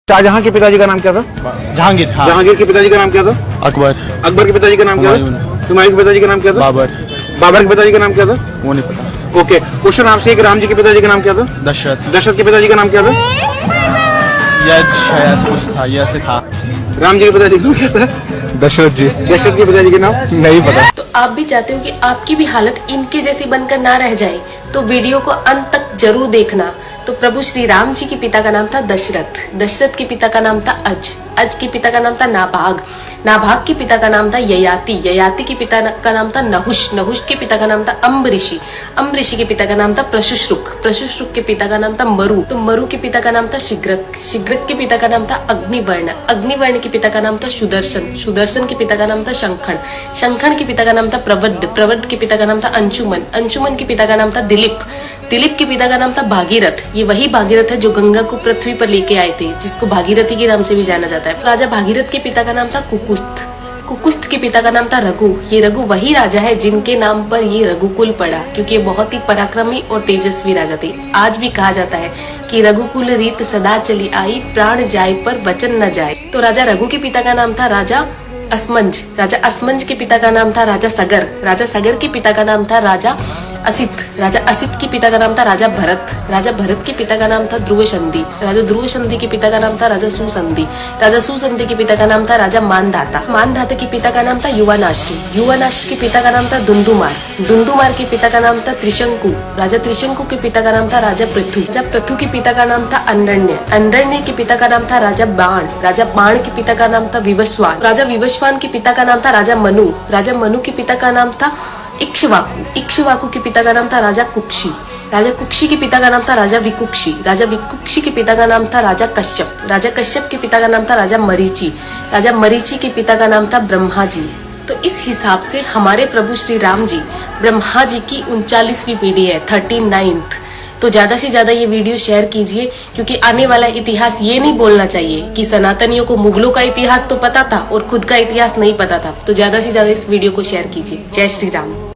शाहजहां के पिताजी का नाम क्या था? जहांगीर। हाँ। जहांगीर के पिताजी का नाम क्या था? अकबर। अकबर के पिताजी का नाम क्या था? हुमायूं के पिताजी का नाम क्या था? बाबर। बाबर के पिताजी का नाम क्या था? वो नहीं पता। ओके, क्वेश्चन आपसे एक, राम जी के पिताजी का नाम क्या था? दशरथ। दशरथ के पिताजी का नाम क्या था? यश ऐसा कुछ था, ये ऐसे था। राम जी के पिताजी का नाम क्या था? दशरथ जी। दशरथ के पिताजी का नाम नहीं पता। तो आप भी चाहते हो कि आपकी भी हालत इनके जैसी बनकर ना रह जाए, तो वीडियो को अंत तक जरूर देखना। तो प्रभु श्री राम जी के पिता का नाम था दशरथ, दशरथ के पिता का नाम था अज के पिता का नाम था नाभाग, नाभाग के पिता का नाम था ययाति, ययाति के पिता का नाम था नहुष, नहुष के पिता का नाम था अम्बऋषि, अम्बऋषि के पिता का नाम था प्रशुश्रुक, प्रशुश्रुक के पिता का नाम था मरु, तो मरु के पिता का नाम था शिग्रक, शिग्रक के पिता का नाम था अग्निवर्ण, अग्निवर्ण के पिता का नाम था सुदर्शन, सुदर्शन के पिता का नाम था शंखण, शंखण के पिता का नाम था प्रवड्ड, प्रवड्ड के पिता का नाम था अंशुमन, अंशुमन के पिता का नाम था दिलीप, दिलीप के पिता का नाम था भागीरथ, ये वही भागीरथ है जो गंगा को पृथ्वी पर लेके आए थे, जिसको भागीरथी के नाम से भी जाना जाता है। राजा भागीरथ के पिता का नाम था कुकुस्थ, कुकुस्थ के पिता का नाम था रघु, ये रघु वही राजा है जिनके नाम पर ये रघुकुल पड़ा, क्योंकि ये बहुत ही पराक्रमी और तेजस्वी राजा थे। आज भी कहा जाता है कि रघुकुल रीत सदा चली आई, प्राण जाए पर वचन न जाए। तो राजा रघु के पिता का नाम था राजा असमंज, राजा असमंज के पिता का नाम था राजा सगर, राजा सगर के पिता का नाम था राजा असित, राजा असित के पिता का नाम था राजा भरत, राजा भरत के पिता का नाम था ध्रुव संधि, राजा ध्रुव संधि के पिता का नाम था राजा सुसंधि, राजा सुसंधि के पिता का नाम था राजा मानधाता, मानधाता के पिता का नाम था युवानाश्री, युवानाश्री के पिता का नाम था दुंदुमार, दुंदुमार के पिता का नाम था त्रिशंकु, राजा त्रिशंकु के पिता का नाम था राजा पृथु, राजा पृथु के पिता का नाम था अंडण्य, अंडण्य के पिता का नाम था राजा बाण, राजा बाण के पिता का नाम था विवस्वान, राजा विवस्वान के पिता का नाम था राजा मनु, राजा मनु के पिता का नाम था इक्ष्वाकु, इक्ष्वाकु के पिता का नाम था राजा कुक्षी, राजा कुक्षी के पिता का नाम था राजा विकुक्षी, राजा विकुक्षी के पिता का नाम था राजा कश्यप, राजा कश्यप के पिता का नाम था राजा मरीचि, राजा मरीचि के पिता का नाम था ब्रह्मा जी। तो इस हिसाब से हमारे प्रभु श्री राम जी ब्रह्मा जी की 39वीं पीढ़ी है, 39th। तो ज्यादा से ज्यादा ये वीडियो शेयर कीजिए, क्योंकि आने वाला इतिहास ये नहीं बोलना चाहिए कि सनातनियों को मुगलों का इतिहास तो पता था और खुद का इतिहास नहीं पता था। तो ज्यादा से ज्यादा इस वीडियो को शेयर कीजिए। जय श्री राम।